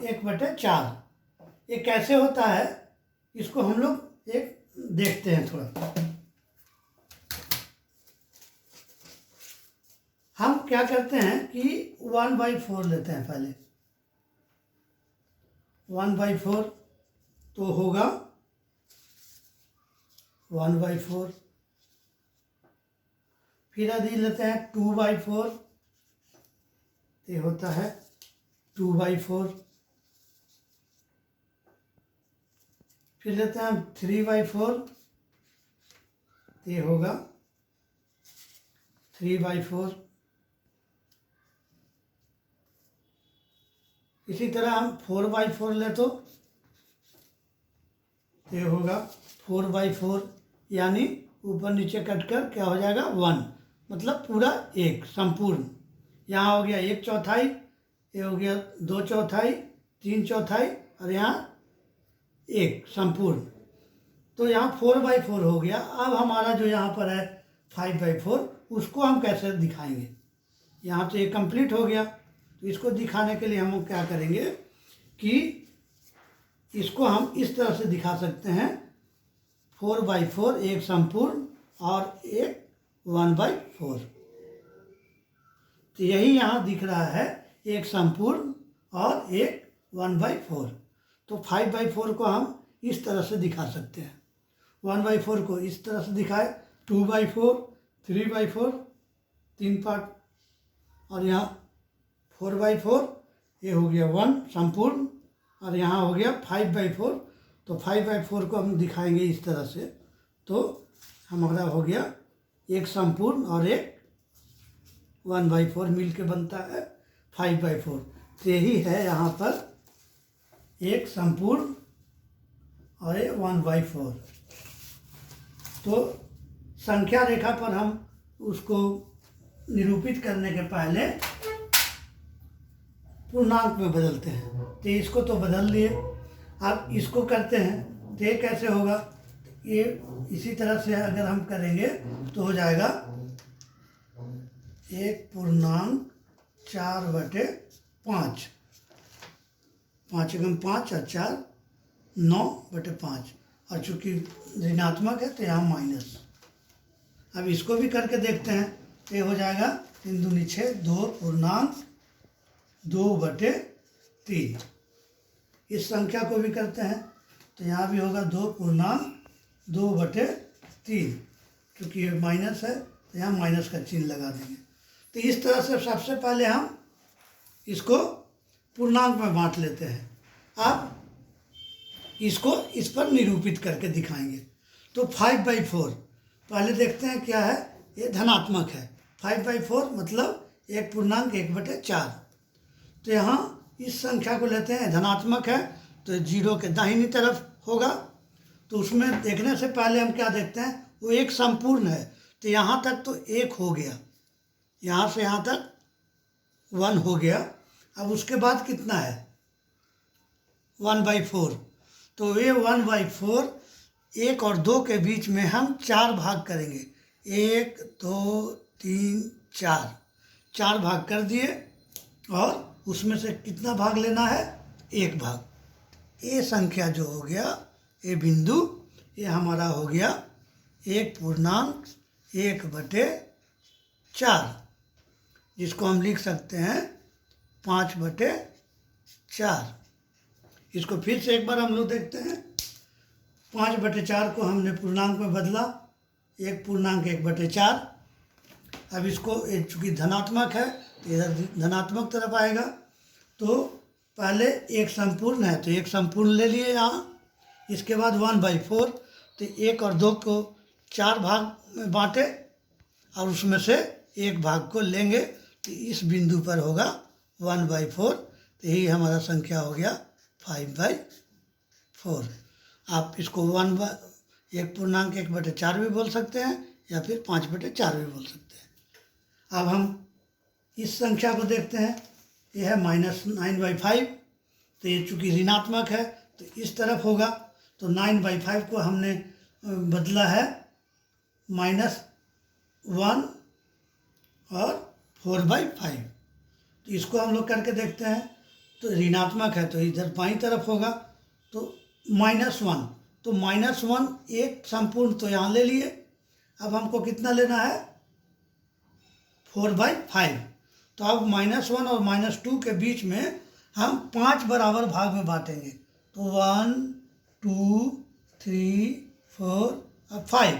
1/4। ये कैसे होता है इसको हम लोग एक देखते हैं थोड़ा। हम क्या करते हैं कि 1/4 लेते हैं पहले। 1/4 तो होगा 1/4। फिर यदि लेते हैं 2/4 ये होता है 2/4। फिर लेते हैं हम 3/4 ये होगा 3/4। इसी तरह हम 4/4 ले तो ये होगा 4/4, यानी ऊपर नीचे कटकर क्या हो जाएगा 1, मतलब पूरा एक संपूर्ण। यहाँ हो गया 1/4, ये हो गया 2/4, 3/4 और यहाँ 1 संपूर्ण। तो यहाँ 4/4 हो गया। अब हमारा जो यहाँ पर है 5/4 उसको हम कैसे दिखाएंगे। यहाँ तो ये कंप्लीट हो गया, तो इसको दिखाने के लिए हम क्या करेंगे कि इसको हम इस तरह से दिखा सकते हैं 4/4 एक संपूर्ण और एक 1/4। तो यही यहाँ दिख रहा है एक संपूर्ण और एक 1/4। तो 5/4 को हम इस तरह से दिखा सकते हैं। 1/4 को इस तरह से दिखाए, 2/4, 3/4 3 पार्ट, और यहाँ 4/4 ये हो गया 1 संपूर्ण, और यहाँ हो गया 5/4। तो 5/4 को हम दिखाएंगे इस तरह से, तो हमारा हो गया एक संपूर्ण और एक 1/4 मिल के बनता है 5/4। तो यही है यहाँ पर एक संपूर्ण और एक 1/4। तो संख्या रेखा पर हम उसको निरूपित करने के पहले पूर्णांक में बदलते हैं। तो इसको तो बदल लिए, अब इसको करते हैं तो ये कैसे होगा। ये इसी तरह से अगर हम करेंगे तो हो जाएगा 1/4/5, 5 एकम 5 और 4 9/5, और चूँकि ऋणात्मक है तो यहाँ माइनस। अब इसको भी करके देखते हैं, ये हो जाएगा 3 दूनी 6, 2 पूर्णांक 2/3। इस संख्या को भी करते हैं तो यहाँ भी होगा 2 पूर्णांक 2/3। क्योंकि ये माइनस है तो यहाँ माइनस का चिन्ह लगा देंगे। तो इस तरह से सबसे पहले हम इसको पूर्णांक में बांट लेते हैं। अब इसको इस पर निरूपित करके दिखाएंगे। तो 5/4 पहले देखते हैं क्या है, ये धनात्मक है। 5/4 मतलब एक पूर्णांक 1/4। तो यहाँ इस संख्या को लेते हैं, धनात्मक है तो 0 के दाहिनी तरफ होगा। तो उसमें देखने से पहले हम क्या देखते हैं, वो एक संपूर्ण है। तो यहाँ तक तो 1 हो गया, यहाँ से यहाँ तक 1 हो गया। अब उसके बाद कितना है 1/4। तो ये 1/4 1 और 2 के बीच में हम 4 भाग करेंगे। 1 2 3 4, 4 भाग कर दिए, और उसमें से कितना भाग लेना है 1 भाग। ये संख्या जो हो गया, ये बिंदु, ये हमारा हो गया 1 पूर्णांक 1/4, जिसको हम लिख सकते हैं 5/4। इसको फिर से एक बार हम लोग देखते हैं। 5/4 को हमने पूर्णांक में बदला, 1 पूर्णांक 1/4। अब इसको चूँकि धनात्मक है तो इधर धनात्मक तरफ आएगा। तो पहले एक संपूर्ण है तो एक संपूर्ण ले लिए यहाँ। इसके बाद 1/4, तो 1 और 2 को 4 भाग में बांटे और उसमें से एक भाग को लेंगे, तो इस बिंदु पर होगा 1/4। तो यही हमारा संख्या हो गया 5/4। आप इसको 1 पूर्णांक 1/4 भी बोल सकते हैं या फिर 5/4 भी बोल सकते हैं। अब हम इस संख्या को देखते हैं, यह है -9/5। तो ये चूँकि ऋणात्मक है तो इस तरफ होगा। तो 9/5 को हमने बदला है -1 और 4/5। तो इसको हम लोग करके देखते हैं। तो ऋणात्मक है तो इधर बाईं तरफ होगा, तो -1, तो -1 एक संपूर्ण तो यहाँ ले लिए। अब हमको कितना लेना है, 4/5। तो अब -1 और -2 के बीच में हम 5 बराबर भाग में बांटेंगे। तो 1 2 3 4 और 5,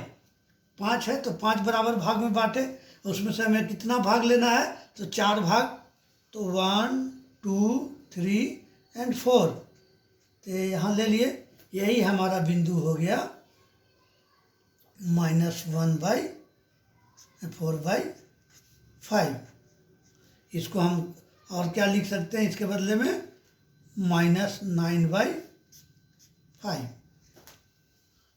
5 है तो 5 बराबर भाग में बांटे। उसमें से हमें कितना भाग लेना है, तो 4 भाग। तो 1 2 3 एंड 4, तो यहाँ ले लिए। यही हमारा बिंदु हो गया -1/4/5। इसको हम और क्या लिख सकते हैं इसके बदले में, -9/5।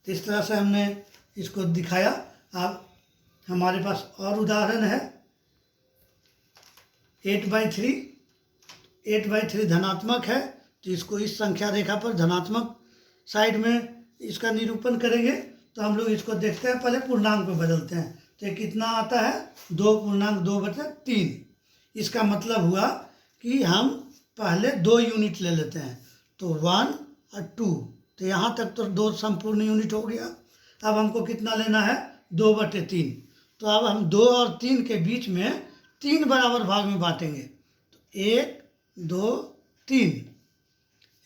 तो इस तरह से हमने इसको दिखाया। अब हमारे पास और उदाहरण है 8/3। 8/3 धनात्मक है, तो इसको इस संख्या रेखा पर धनात्मक साइड में इसका निरूपण करेंगे। तो हम लोग इसको देखते हैं, पहले पूर्णांक में बदलते हैं। तो ये कितना आता है, 2.2/3। इसका मतलब हुआ कि हम पहले 2 यूनिट ले लेते हैं, तो 1 और 2, तो यहाँ तक तो 2 संपूर्ण यूनिट हो गया। अब हमको कितना लेना है, 2/3। तो अब हम 2 और 3 के बीच में 3 बराबर भाग में बांटेंगे। तो 1 2 3,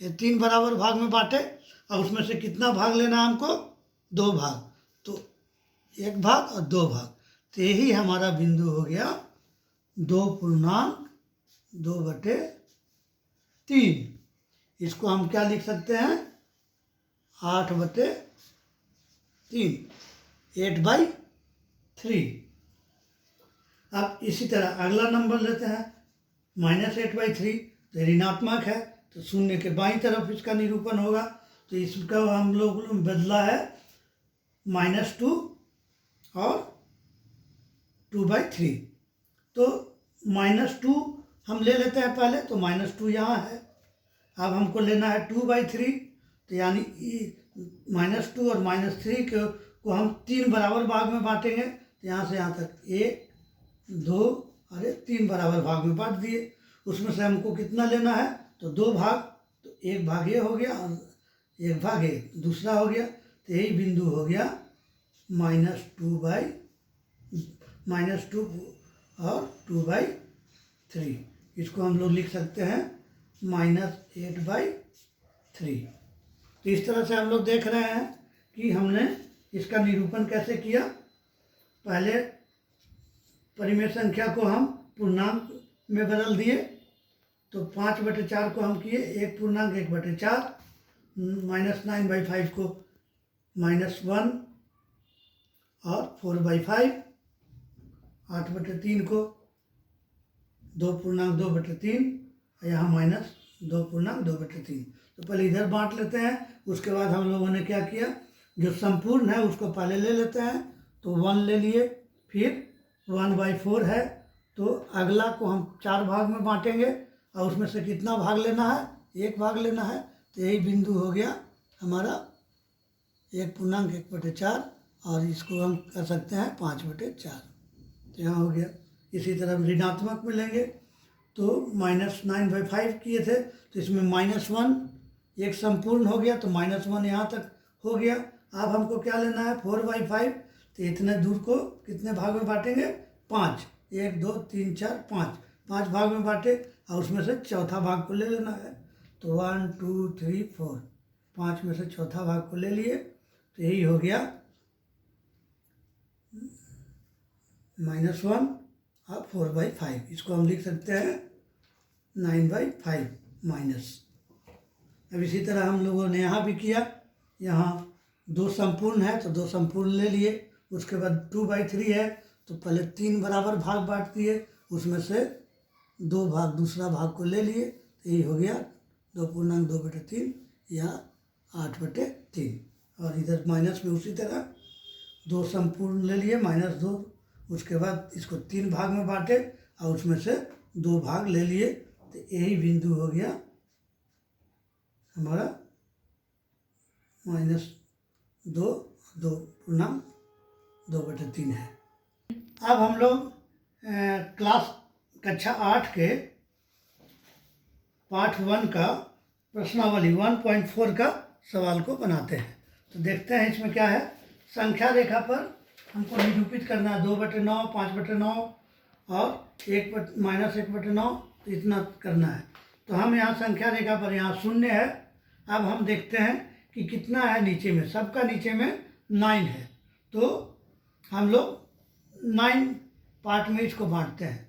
ये 3 बराबर भाग में बांटे। और उसमें से कितना भाग लेना है हमको, 2 भाग। तो 1 भाग और 2 भाग, तो यही हमारा बिंदु हो गया 2.2/3। इसको हम क्या लिख सकते हैं, 8/3, 8/3। अब इसी तरह अगला नंबर लेते हैं, -8/3। तो ऋणात्मक है, तो शून्य के बाईं तरफ इसका निरूपण होगा। तो इसका हम लोग बदला है -2 और 2/3। तो -2 हम ले लेते हैं पहले, तो -2 यहाँ है। अब हमको लेना है 2/3, तो यानी -2 और -3 को हम 3 बराबर भाग में बांटेंगे। तो यहाँ से यहाँ तक 1 2 और 3 बराबर भाग में बांट दिए। उसमें से हमको कितना लेना है, तो 2 भाग। तो 1 भाग ये हो गया और 1 भाग ये दूसरा हो गया। तो यही बिंदु हो गया -2 और 2/3। इसको हम लोग लिख सकते हैं -8/3। तो इस तरह से हम लोग देख रहे हैं कि हमने इसका निरूपण कैसे किया। पहले परिमेय संख्या को हम पूर्णांक में बदल दिए। तो 5/4 को हम किए 1.1/4, -9/5 को -1 और 4/5, 8/3 को 2.2/3, यहाँ -2.2/3। तो पहले इधर बांट लेते हैं। उसके बाद हम लोगों ने क्या किया, जो संपूर्ण है उसको पहले ले लेते हैं। तो 1 ले लिए, फिर 1/4 है, तो अगला को हम 4 भाग में बांटेंगे। और उसमें से कितना भाग लेना है, 1 भाग लेना है। तो यही बिंदु हो गया हमारा 1.1/4, और इसको हम कर सकते हैं 5/4। तो यहाँ हो गया। इसी तरह ऋणात्मक में लेंगे, तो -9/5 किए थे, तो इसमें -1 एक संपूर्ण हो गया, तो -1 यहाँ तक हो गया। अब हमको क्या लेना है, 4/5। तो इतने दूर को कितने भाग में बांटेंगे, 5, 1 2 3 4 5 भाग में बांटे। और उसमें से चौथा भाग को ले लेना है। तो 1 2 3 4, 5 में से चौथा भाग को ले लिए। तो यही हो गया -1 और 4/5। इसको हम लिख सकते हैं 9/5 माइनस। अब इसी तरह हम लोगों ने यहाँ भी किया। यहाँ 2 संपूर्ण है, तो 2 संपूर्ण ले लिए। उसके बाद 2/3 है, तो पहले 3 बराबर भाग बांट दिए। उसमें से 2 भाग दूसरा भाग को ले लिए। तो यही हो गया 2.2/3 या 8/3। और इधर माइनस में उसी तरह 2 संपूर्ण ले लिए, -2। उसके बाद इसको 3 भाग में बांटे और उसमें से 2 भाग ले लिए। तो यही बिंदु हो गया हमारा -2 2.2/3 है। अब हम लोग क्लास कक्षा 8 के पार्ट 1 का प्रश्नावली 1.4 का सवाल को बनाते हैं। तो देखते हैं इसमें क्या है। संख्या रेखा पर हमको निरूपित करना है 2/9, 5/9 और 1-1/9, तो इतना करना है। तो हम यहाँ संख्या रेखा पर यहाँ 0 है। अब हम देखते हैं कि कितना है नीचे में। सबका नीचे में 9 है, तो हम लोग 9 पार्ट में इसको बांटते हैं।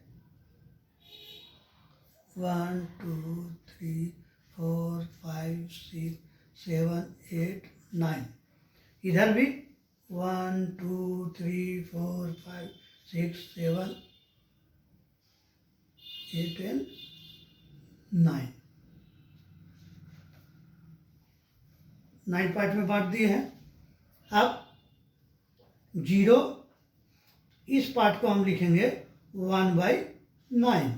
1 2 3 4 5 6 7 8 9। इधर भी 1 2 3 4 5 6 7 8 एंड 9। 9 पार्ट में बांट दिए हैं। अब 0 इस पार्ट को हम लिखेंगे 1/9।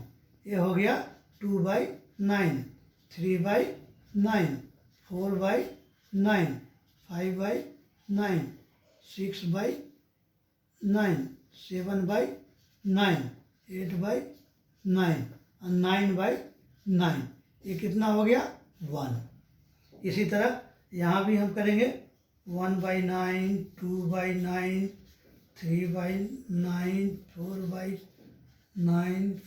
ये हो गया 2/9, 3/9, 4/9, 5/9, 6/9, 7/9, 8/9 और 9/9। ये कितना हो गया 1। इसी तरह यहाँ भी हम करेंगे 1/9, 2/9, 3/9, 4/9,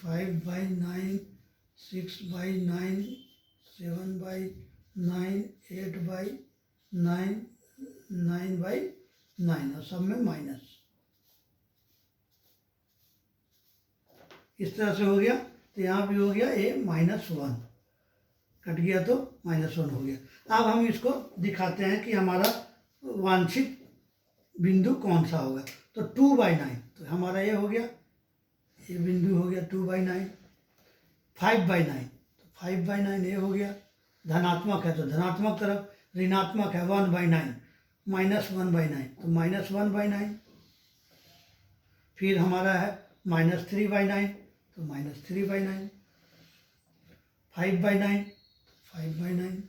5/9, 6/9, 7/9, 8/9, 9/9 और सब में माइनस। इस तरह से हो गया। तो यहाँ भी हो गया ये -1 कट गया, तो -1 हो गया। अब हम इसको दिखाते हैं कि हमारा वांछित बिंदु कौन सा होगा। तो 2/9, तो हमारा ये हो गया, ये बिंदु हो गया 2/9। 5/9, तो 5/9 ये हो गया। धनात्मक है तो धनात्मक तरफ, ऋणात्मक है 1/9, -1/9, तो -1/9। फिर हमारा है -3/9, तो -3/9। 5/9, 5/9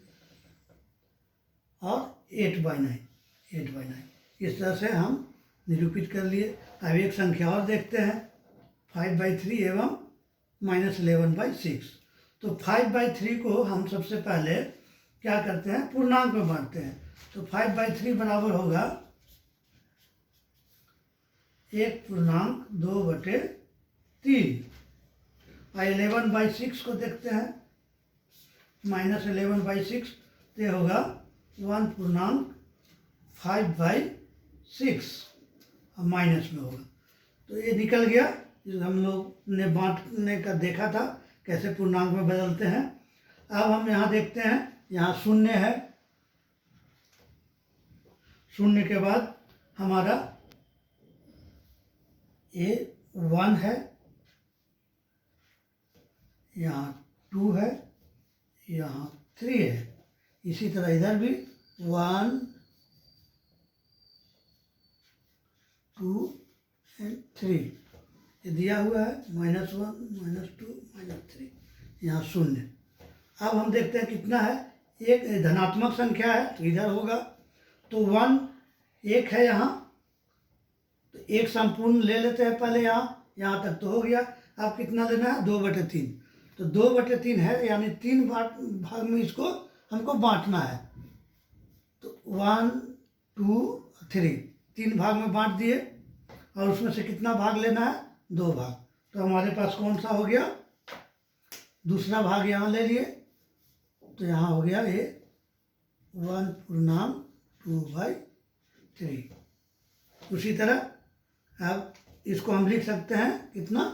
और 8/9, 8/9। इस तरह से हम निरूपित कर लिए। अब एक संख्या और देखते हैं, 5/3 एवं -11/6। तो 5/3 को हम सबसे पहले क्या करते हैं, पूर्णांक में बांटते हैं। तो 5/3 बराबर होगा 1/2/3। और 11/6 को देखते हैं, -11/6, तो ये होगा 1/5/6 और माइनस में होगा। तो ये निकल गया। हम लोग ने बांटने का देखा था कैसे पूर्णांक में बदलते हैं। अब हम यहाँ देखते हैं, यहाँ 0 है। 0 के बाद हमारा ये 1 है, यहाँ 2 है, यहाँ 3 है। इसी तरह इधर भी 1 2 एंड 3 ये दिया हुआ है, -1 -2 -3, यहाँ 0। अब हम देखते हैं कितना है। एक धनात्मक संख्या है तो इधर होगा, तो 1 1 है यहाँ, तो एक संपूर्ण ले लेते हैं पहले। यहाँ तक तो हो गया। अब कितना लेना है, 2/3। तो 2/3 है, यानी 3 भाग में इसको हमको बांटना है। तो 1 2 3 3 भाग में बांट दिए, और उसमें से कितना भाग लेना है, 2 भाग। तो हमारे पास कौन सा हो गया, दूसरा भाग यहाँ ले लिए। तो यहाँ हो गया ये 1/2/3। उसी तरह अब इसको हम लिख सकते हैं कितना,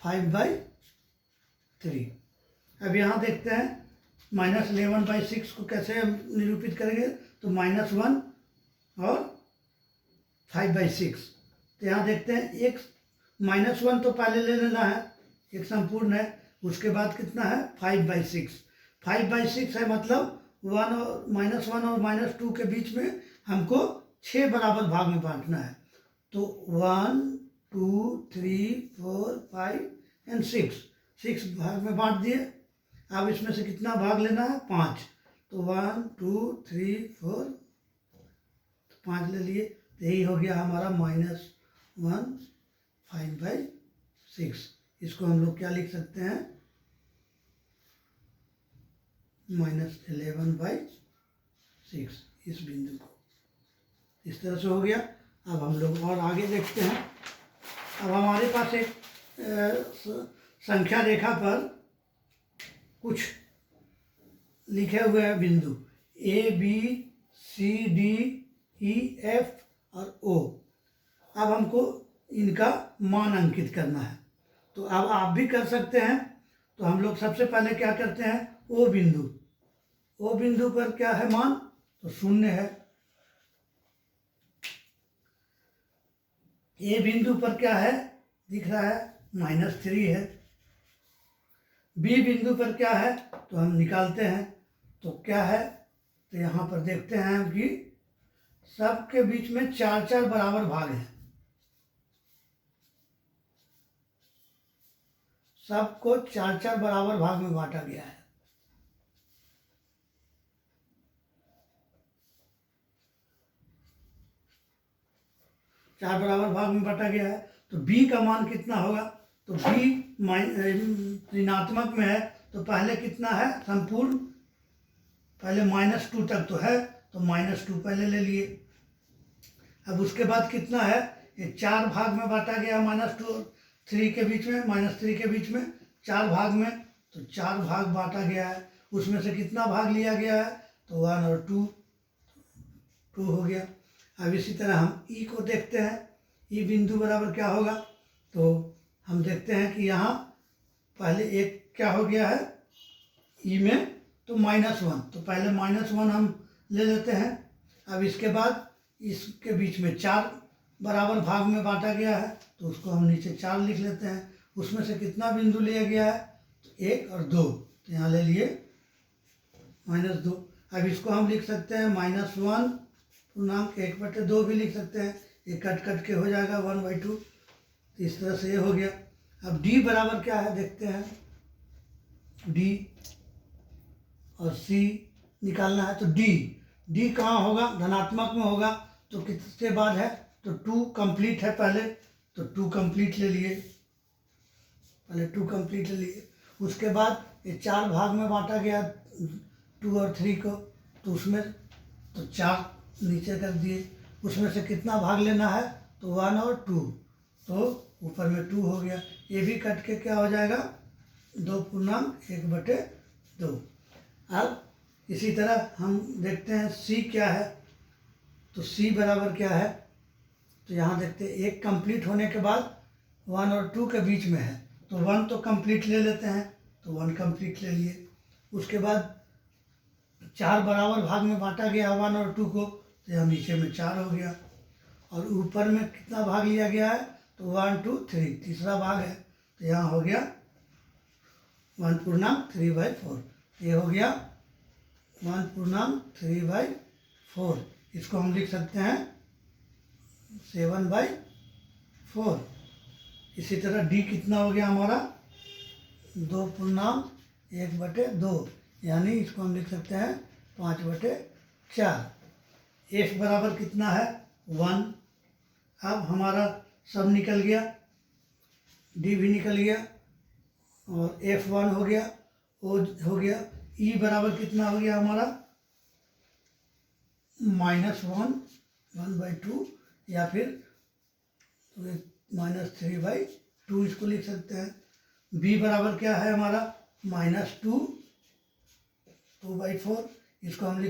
5/3। अब यहाँ देखते हैं -11/6 को कैसे हम निरूपित करेंगे। तो -1 और 5/6। तो यहाँ देखते हैं, एक -1 तो पहले ले लेना है, एक संपूर्ण है। उसके बाद कितना है, 5/6। 5/6 है, मतलब 1 और -1 और -2 के बीच में हमको 6 बराबर भाग में बांटना है। तो 1 2 3 4 5 एंड 6 भाग में बांट दिए। अब इसमें से कितना भाग लेना है, 5। तो 1 2 3 4 5 ले लिए। तो यही हो गया हमारा -1 5/6। इसको हम लोग क्या लिख सकते हैं, -11/6 इस बिंदु को इस तरह से हो गया। अब हम लोग और आगे देखते हैं। अब हमारे पास एक संख्या रेखा पर कुछ लिखे हुए हैं बिंदु A, B, C, D, E, F और O। अब हमको इनका मान अंकित करना है, तो अब आप भी कर सकते हैं। तो हम लोग सबसे पहले क्या करते हैं, O बिंदु पर क्या है मान, तो 0 है। A बिंदु पर क्या है, दिख रहा है -3 है। B बिंदु पर क्या है, तो हम निकालते हैं, तो क्या है, तो यहाँ पर देखते हैं कि सबके बीच में 4-4 बराबर भाग हैं। सबको 4-4 बराबर भाग में बांटा गया है। चार बराबर भाग में बांटा गया है। तो B का मान कितना होगा, तो B ऋणात्मक में है, तो पहले कितना है संपूर्ण, पहले -2 तक तो है, तो -2 पहले ले लिए। अब उसके बाद कितना है, ये 4 भाग में बांटा गया -2 और 3 के बीच में, -3 के बीच में 4 भाग में, तो 4 भाग बांटा गया है। उसमें से कितना भाग लिया गया है, तो 1 और 2 हो गया। अब इसी तरह हम E को देखते हैं। E बिंदु बराबर क्या होगा, तो हम देखते हैं कि यहाँ पहले एक क्या हो गया है E में, तो -1, तो पहले -1 हम ले लेते हैं। अब इसके बाद इसके बीच में 4 बराबर भाग में बांटा गया है, तो उसको हम नीचे 4 लिख लेते हैं। उसमें से कितना बिंदु लिया गया है, तो 1 और 2, तो यहाँ ले लिए -2। अब इसको हम लिख सकते हैं -1 पूर्णांक 1/2 भी लिख सकते हैं, ये कट के हो जाएगा 1/2। तो इस तरह से ये हो गया। अब D बराबर क्या है देखते हैं, D और C निकालना है। तो D कहाँ होगा, धनात्मक में होगा, तो किसके बाद है, तो 2 कंप्लीट है पहले, तो 2 कंप्लीट ले लिए, पहले 2 कंप्लीट ले लिए। उसके बाद ये 4 भाग में बांटा गया 2 और 3 को, तो उसमें तो 4 नीचे कर दिए। उसमें से कितना भाग लेना है, तो 1 और 2, तो ऊपर में 2 हो गया। ये भी कट के क्या हो जाएगा, 2 पूर्णांक 1/2। अब इसी तरह हम देखते हैं C क्या है, तो C बराबर क्या है, तो यहाँ देखते हैं 1 कंप्लीट होने के बाद 1 और 2 के बीच में है, तो 1 तो कंप्लीट ले लेते हैं, तो 1 कंप्लीट ले लिए। उसके बाद 4 बराबर भाग में बांटा गया 1 और 2 को, तो यहाँ नीचे में 4 हो गया। और ऊपर में कितना भाग लिया गया है, तो 1, 2, 3 तीसरा भाग है, तो यहाँ हो गया 1 पूर्णांक 3/4। ये हो गया 1 पूर्णांक 3/4। इसको हम लिख सकते हैं 7/4। इसी तरह D कितना हो गया हमारा, 2 पूर्णांक 1/2, यानी इसको हम लिख सकते हैं 5/4। F बराबर कितना है, 1। अब हमारा सब निकल गया, D भी निकल गया और F1 हो गया, O हो गया। E बराबर कितना हो गया हमारा, -1/2, या फिर -3/2 इसको लिख सकते हैं। B बराबर क्या है हमारा, -2/4, इसको हम लिख सकते हैं